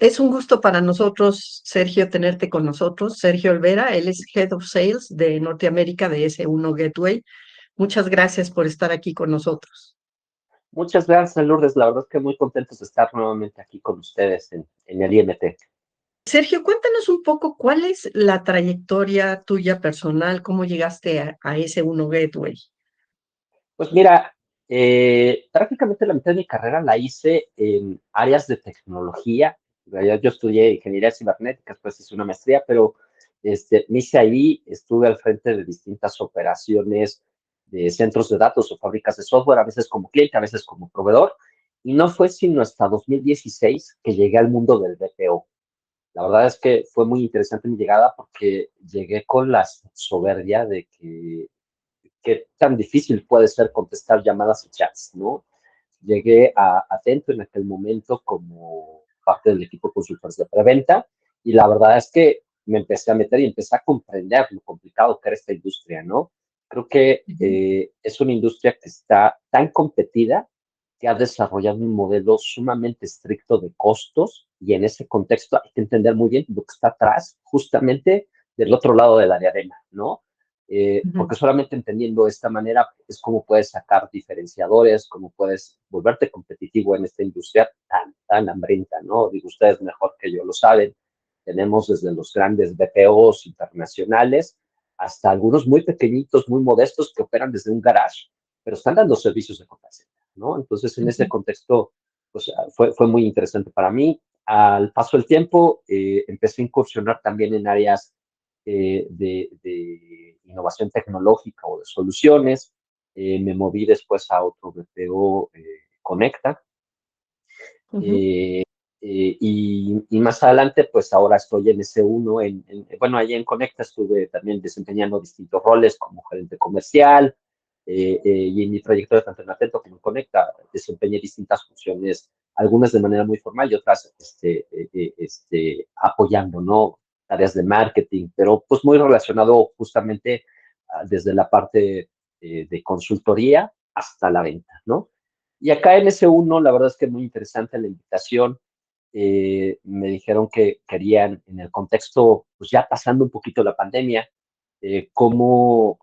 Es un gusto para nosotros, Sergio, tenerte con nosotros. Sergio Olvera, él es Head of Sales de Norteamérica de S1 Gateway. Muchas gracias por estar aquí con nosotros. Muchas gracias, Lourdes. La verdad es que muy contentos de estar nuevamente aquí con ustedes en el IMT. Sergio, cuéntanos un poco cuál es la trayectoria tuya personal, cómo llegaste a S1 Gateway. Pues mira, prácticamente la mitad de mi carrera la hice en áreas de tecnología. En realidad yo estudié ingeniería cibernética, después hice una maestría, pero me hice ahí, estuve al frente de distintas operaciones de centros de datos o fábricas de software, a veces como cliente, a veces como proveedor, y no fue sino hasta 2016 que llegué al mundo del BPO. La verdad es que fue muy interesante mi llegada porque llegué con la soberbia de que qué tan difícil puede ser contestar llamadas y chats, ¿no? Llegué a Atento en aquel momento como parte del equipo de consultores de preventa y la verdad es que me empecé a meter y empecé a comprender lo complicado que era esta industria, ¿no? Creo que Ujú. es una industria que está tan competida que ha desarrollado un modelo sumamente estricto de costos y en ese contexto hay que entender muy bien lo que está atrás, justamente del otro lado de la diadema, ¿no? Ujú. Porque solamente entendiendo de esta manera es como puedes sacar diferenciadores, cómo puedes volverte competitivo en esta industria tan hambrienta, ¿no? Digo, ustedes mejor que yo lo saben, tenemos desde los grandes BPOs internacionales hasta algunos muy pequeñitos, muy modestos que operan desde un garage, pero están dando servicios de contact center, ¿no? Entonces, en ese Ujú. contexto, pues fue muy interesante para mí. Al paso del tiempo, empecé a incursionar también en áreas de innovación tecnológica o de soluciones. Me moví después a otro BPO, Conecta. Ujú. Eh, y más adelante, pues ahora estoy en S1, bueno, allí en Conecta estuve también desempeñando distintos roles como gerente comercial, y en mi trayectoria tanto en Atento como en Conecta desempeñé distintas funciones, algunas de manera muy formal y otras apoyando, ¿no? Tareas de marketing, pero pues muy relacionado justamente desde la parte de consultoría hasta la venta, ¿no? Y acá en S1, la verdad es que muy interesante la invitación. Me dijeron que querían, en el contexto, pues ya pasando un poquito la pandemia, cómo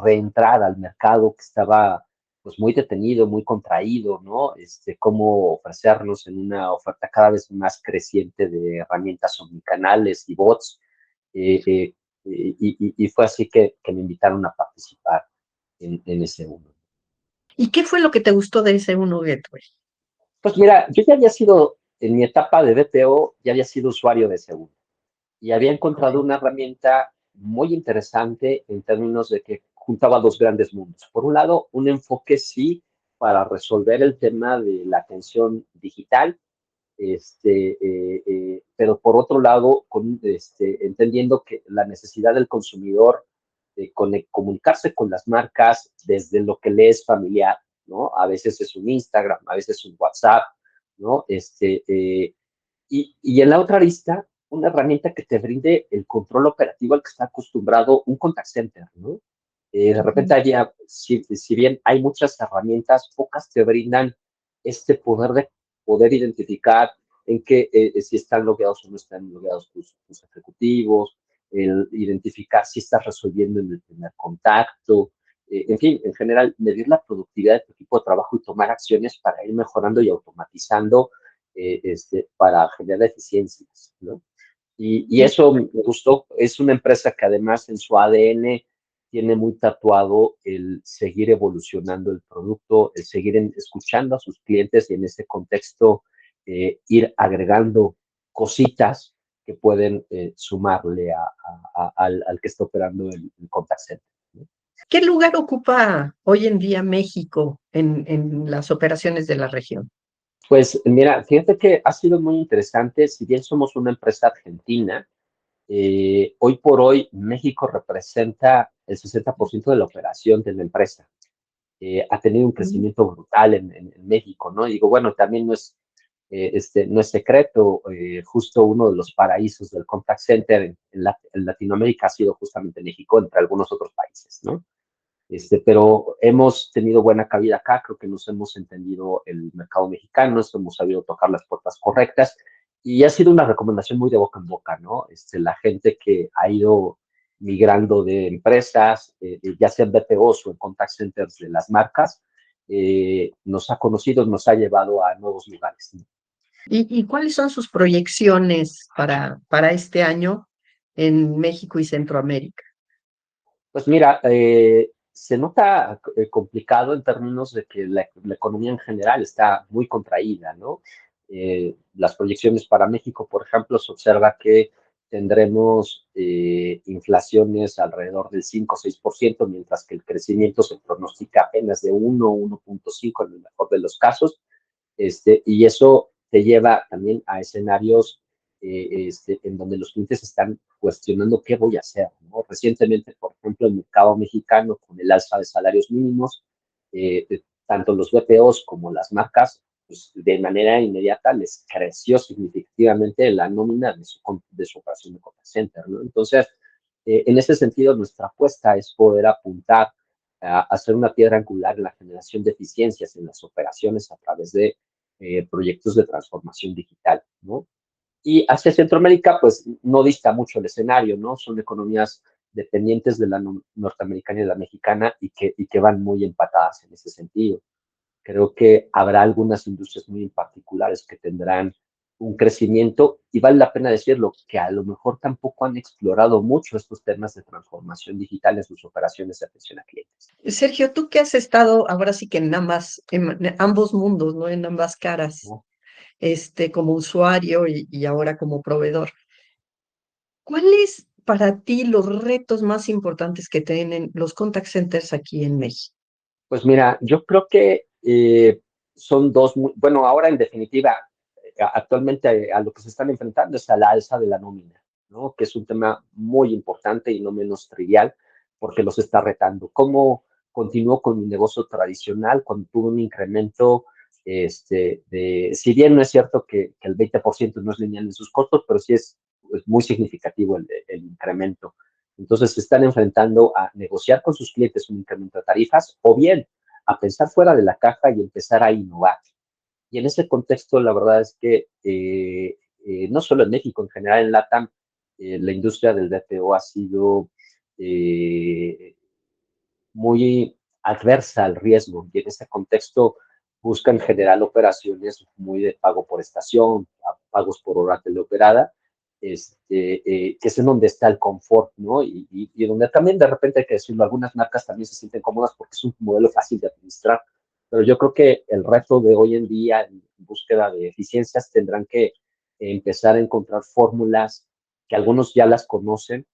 reentrar al mercado que estaba pues muy detenido, muy contraído, ¿no? Cómo ofrecernos en una oferta cada vez más creciente de herramientas omnicanales y bots. Eh, eh, y fue así que me invitaron a participar en ese uno. ¿Y qué fue lo que te gustó de S1 Gateway? Pues mira, yo ya había sido, en mi etapa de BPO, ya había sido usuario de seguro y había encontrado Ok. una herramienta muy interesante en términos de que juntaba dos grandes mundos. Por un lado, un enfoque sí para resolver el tema de la atención digital, pero por otro lado, entendiendo que la necesidad del consumidor de comunicarse con las marcas desde lo que le es familiar, ¿no? A veces es un Instagram, a veces es un WhatsApp, ¿no? Y en la otra lista, una herramienta que te brinde el control operativo al que está acostumbrado un contact center, ¿no? De repente, Ujú. había, si bien hay muchas herramientas, pocas te brindan este poder de poder identificar en qué, si están logueados o no están logueados tus ejecutivos, el identificar si estás resolviendo en el primer contacto, en fin, en general, medir la productividad de tu equipo de trabajo y tomar acciones para ir mejorando y automatizando para generar eficiencias, ¿no? Y Y eso me gustó. Es una empresa que además en su ADN tiene muy tatuado el seguir evolucionando el producto, el seguir escuchando a sus clientes y en este contexto ir agregando cositas que pueden sumarle al que está operando el contact center, ¿no? ¿qué lugar ocupa hoy en día México en las operaciones de la región? Pues mira, fíjate que ha sido muy interesante, si bien somos una empresa argentina, hoy por hoy México representa el 60% de la operación de la empresa. Ha tenido un Ujú. crecimiento brutal en México, ¿no? Y digo, bueno, también no es secreto, justo uno de los paraísos del contact center en Latinoamérica ha sido justamente México, entre algunos otros países, ¿no? Pero hemos tenido buena cabida acá, creo que nos hemos entendido el mercado mexicano, hemos sabido tocar las puertas correctas y ha sido una recomendación muy de boca en boca, ¿no? La gente que ha ido migrando de empresas, ya sea en BPOs o en contact centers de las marcas, nos ha conocido, nos ha llevado a nuevos lugares, ¿no? ¿Y cuáles son sus proyecciones para este año en México y Centroamérica? Pues mira, se nota complicado en términos de que la economía en general está muy contraída, ¿no? Las proyecciones para México, por ejemplo, se observa que tendremos inflaciones alrededor del 5 o 6%, mientras que el crecimiento se pronostica apenas de 1 o 1.5 en el mejor de los casos. Y eso te lleva también a escenarios en donde los clientes están cuestionando qué voy a hacer, ¿no? Recientemente, por ejemplo, el mercado mexicano, con el alza de salarios mínimos, tanto los BPOs como las marcas, pues, de manera inmediata les creció significativamente la nómina de su operación de contact center, ¿no? Entonces, en ese sentido, nuestra apuesta es poder apuntar a hacer una piedra angular en la generación de eficiencias en las operaciones a través de proyectos de transformación digital, ¿no? Y hacia Centroamérica, pues no dista mucho el escenario, ¿no? Son economías dependientes de la norteamericana y la mexicana y que van muy empatadas en ese sentido. Creo que habrá algunas industrias muy particulares que tendrán un crecimiento y vale la pena decirlo, que a lo mejor tampoco han explorado mucho estos temas de transformación digital en sus operaciones de atención a clientes. Sergio, tú que has estado ahora sí que en ambos mundos, ¿no? En ambas caras, ¿No? como usuario y ahora como proveedor. ¿Cuáles para ti los retos más importantes que tienen los contact centers aquí en México? Pues mira, yo creo que son dos, bueno, ahora en definitiva, actualmente a lo que se están enfrentando es a la alza de la nómina, ¿no? Que es un tema muy importante y no menos trivial, porque los está retando. ¿Cómo continúo con mi negocio tradicional cuando tuve un incremento si bien no es cierto que el 20% no es lineal en sus costos, pero sí es muy significativo el incremento. Entonces se están enfrentando a negociar con sus clientes un incremento de tarifas o bien a pensar fuera de la caja y empezar a innovar. Y en ese contexto, la verdad es que no solo en México, en general en LATAM, la industria del DPO ha sido eh, muy adversa al riesgo y en ese contexto buscan generar operaciones muy de pago por estación, pagos por hora teleoperada, que es en donde está el confort, ¿no? Y donde también de repente hay que decirlo, algunas marcas también se sienten cómodas porque es un modelo fácil de administrar, pero yo creo que el reto de hoy en día en búsqueda de eficiencias tendrán que empezar a encontrar fórmulas que algunos ya las conocen,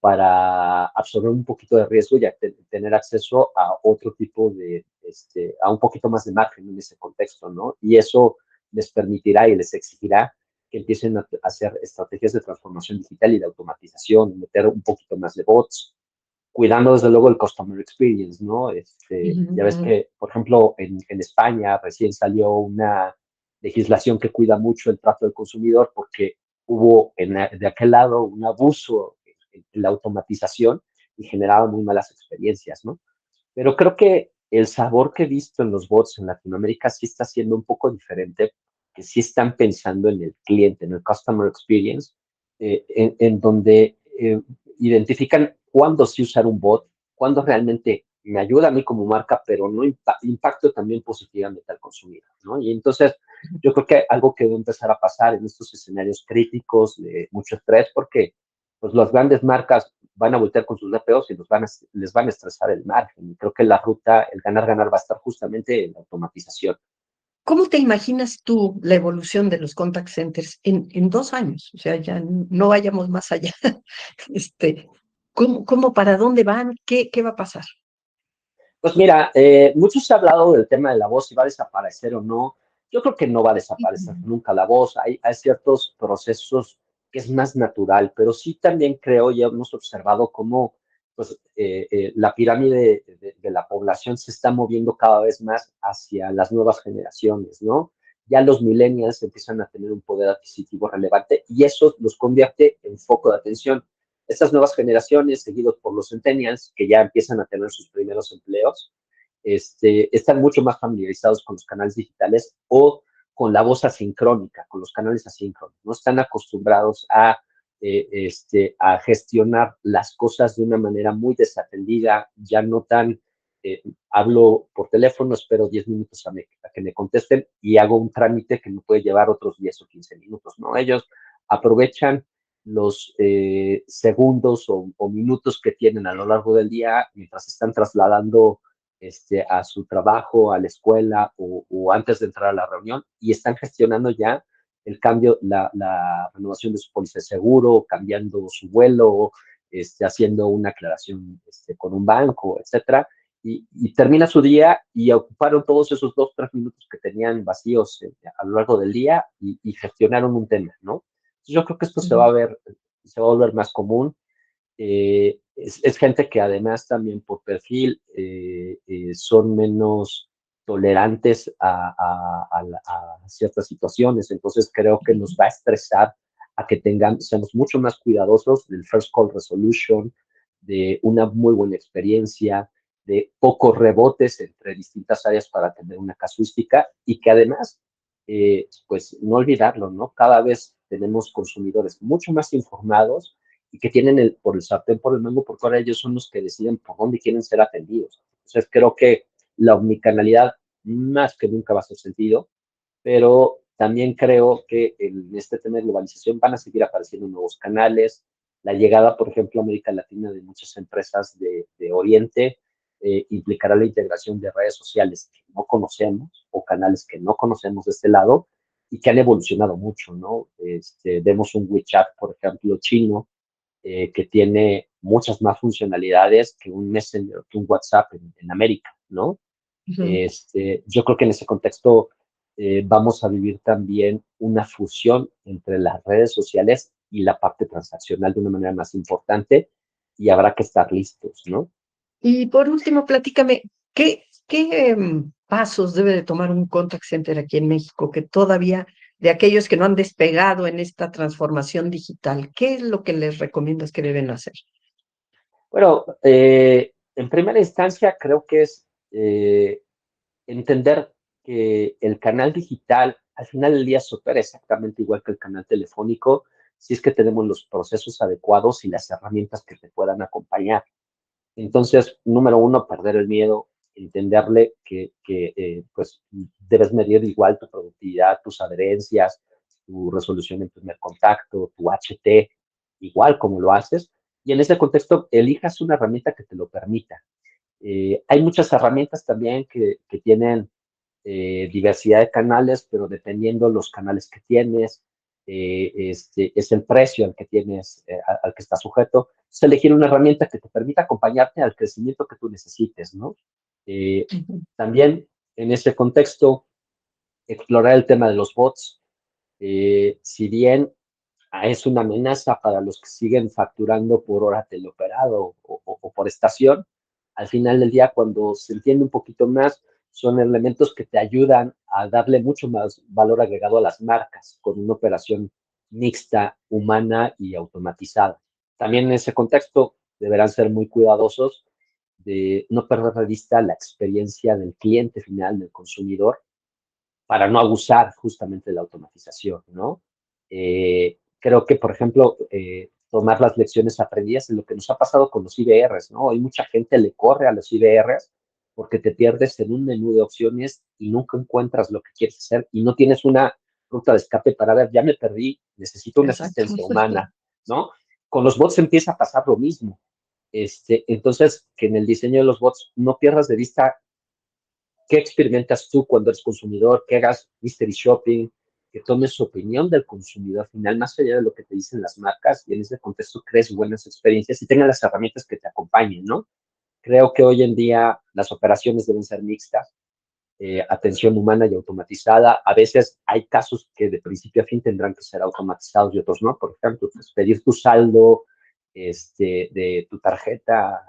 para absorber un poquito de riesgo y tener acceso a otro tipo a un poquito más de margen en ese contexto, ¿no? Y eso les permitirá y les exigirá que empiecen a hacer estrategias de transformación digital y de automatización, meter un poquito más de bots, cuidando desde luego el customer experience, ¿no? Ya ves Ujú. que, por ejemplo, en España recién salió una legislación que cuida mucho el trato del consumidor porque hubo de aquel lado un abuso en la automatización y generaba muy malas experiencias, ¿no? Pero creo que el sabor que he visto en los bots en Latinoamérica sí está siendo un poco diferente, que sí están pensando en el cliente, en el customer experience, en donde identifican cuándo sí usar un bot, cuándo realmente me ayuda a mí como marca, pero no impacto también positivamente al consumidor, ¿no? Y entonces yo creo que algo que debe empezar a pasar en estos escenarios críticos de mucho estrés, porque pues las grandes marcas van a voltear con sus DPOs y les van a estresar el margen. Y creo que la ruta, el ganar-ganar va a estar justamente en la automatización. ¿Cómo te imaginas tú la evolución de los contact centers en 2 años? O sea, ya no vayamos más allá. Este, ¿cómo para dónde van? ¿Qué va a pasar? Pues mira, mucho se ha hablado del tema de la voz, si va a desaparecer o no. Yo creo que no va a desaparecer nunca la voz. Hay ciertos procesos que es más natural, pero sí también creo, ya hemos observado cómo pues, la pirámide de la población se está moviendo cada vez más hacia las nuevas generaciones, ¿no? Ya los millennials empiezan a tener un poder adquisitivo relevante y eso los convierte en foco de atención. estas nuevas generaciones, seguidos por los centennials, que ya empiezan a tener sus primeros empleos, están mucho más familiarizados con los canales digitales o con la voz asincrónica, con los canales asíncronos. No están acostumbrados a gestionar las cosas de una manera muy desatendida, ya no tan, hablo por teléfono, espero 10 minutos a que me contesten y hago un trámite que me puede llevar otros 10 o 15 minutos, ¿no? Ellos aprovechan los segundos o minutos que tienen a lo largo del día mientras están trasladando a su trabajo, a la escuela o antes de entrar a la reunión y están gestionando ya el cambio, la renovación de su póliza de seguro, cambiando su vuelo, haciendo una aclaración con un banco, etcétera. Y termina su día y ocuparon todos esos 2 o 3 minutos que tenían vacíos a lo largo del día y gestionaron un tema, ¿no? Entonces yo creo que esto se va a volver más común. Es gente que además también por perfil son menos tolerantes a ciertas situaciones, entonces creo que nos va a estresar a que seamos mucho más cuidadosos del first call resolution, de una muy buena experiencia, de pocos rebotes entre distintas áreas para tener una casuística y que además, pues no olvidarlo, ¿no? Cada vez tenemos consumidores mucho más informados y que tienen por el sartén, por el mango, porque ahora ellos son los que deciden por dónde quieren ser atendidos. Entonces creo que la omnicanalidad más que nunca va a ser sentido, pero también creo que en este tema de globalización van a seguir apareciendo nuevos canales, la llegada, por ejemplo, a América Latina de muchas empresas de Oriente implicará la integración de redes sociales que no conocemos o canales que no conocemos de este lado y que han evolucionado mucho, ¿no? Vemos un WeChat, por ejemplo, chino, que tiene muchas más funcionalidades que un Messenger, que un WhatsApp en América, ¿no? Ujú. Yo creo que en ese contexto vamos a vivir también una fusión entre las redes sociales y la parte transaccional de una manera más importante y habrá que estar listos, ¿no? Y por último, platícame, ¿qué pasos debe de tomar un contact center aquí en México que todavía, de aquellos que no han despegado en esta transformación digital, qué es lo que les recomiendas que deben hacer? Bueno, en primera instancia creo que es entender que el canal digital al final del día se opera exactamente igual que el canal telefónico si es que tenemos los procesos adecuados y las herramientas que te puedan acompañar. Entonces, número uno, perder el miedo, entenderle que pues debes medir igual tu productividad, tus adherencias, tu resolución en primer contacto, tu HT, igual como lo haces. Y en ese contexto, elijas una herramienta que te lo permita. Hay muchas herramientas también que tienen diversidad de canales, pero dependiendo los canales que tienes, es el precio al que tienes, al que estás sujeto. Es elegir una herramienta que te permita acompañarte al crecimiento que tú necesites, ¿no? Eh, Ujú. También en ese contexto, explorar el tema de los bots. Si bien es una amenaza para los que siguen facturando por hora teleoperado o por estación. Al final del día, cuando se entiende un poquito más, son elementos que te ayudan a darle mucho más valor agregado a las marcas con una operación mixta, humana y automatizada. También en ese contexto deberán ser muy cuidadosos de no perder de vista la experiencia del cliente final, del consumidor, para no abusar justamente de la automatización, ¿no? Creo que, por ejemplo, tomar las lecciones aprendidas en lo que nos ha pasado con los IBRs, ¿no? Hay mucha gente le corre a los IBRs porque te pierdes en un menú de opciones y nunca encuentras lo que quieres hacer y no tienes una ruta de escape para ver, ya me perdí, necesito una Exacto. asistencia humana, ¿no? Con los bots empieza a pasar lo mismo. Entonces, que en el diseño de los bots no pierdas de vista qué experimentas tú cuando eres consumidor, que hagas mystery shopping, que tomes su opinión del consumidor final, más allá de lo que te dicen las marcas, y en ese contexto crees buenas experiencias y tengas las herramientas que te acompañen, ¿no? Creo que hoy en día las operaciones deben ser mixtas, atención humana y automatizada. A veces hay casos que de principio a fin tendrán que ser automatizados y otros no. Por ejemplo, pues, pedir tu saldo de tu tarjeta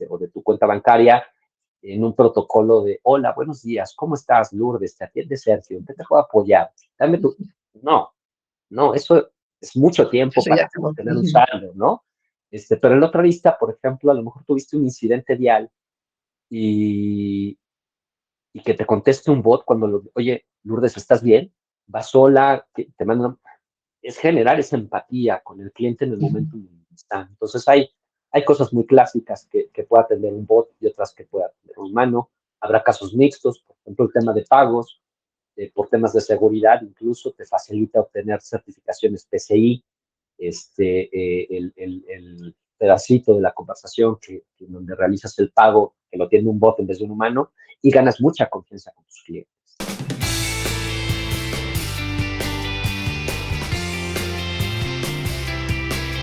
o de tu cuenta bancaria en un protocolo de, hola, buenos días, ¿cómo estás, Lourdes? Te atiende Sergio, ¿en qué te puedo apoyar? Dame tu... No, no, eso es mucho tiempo Eso ya para acabó. tener un saldo, ¿no? Pero en la otra lista, por ejemplo, a lo mejor tuviste un incidente vial y, y que te conteste un bot cuando, oye, Lourdes, ¿estás bien? ¿Vas sola? Te mandan, es generar esa empatía con el cliente en el momento en el que está. Entonces hay cosas muy clásicas que pueda atender un bot y otras que pueda atender un humano. Habrá casos mixtos, por ejemplo, el tema de pagos, por temas de seguridad, incluso te facilita obtener certificaciones PCI, el pedacito de la conversación donde realizas el pago, que lo tiene un bot en vez de un humano, y ganas mucha confianza con tus clientes.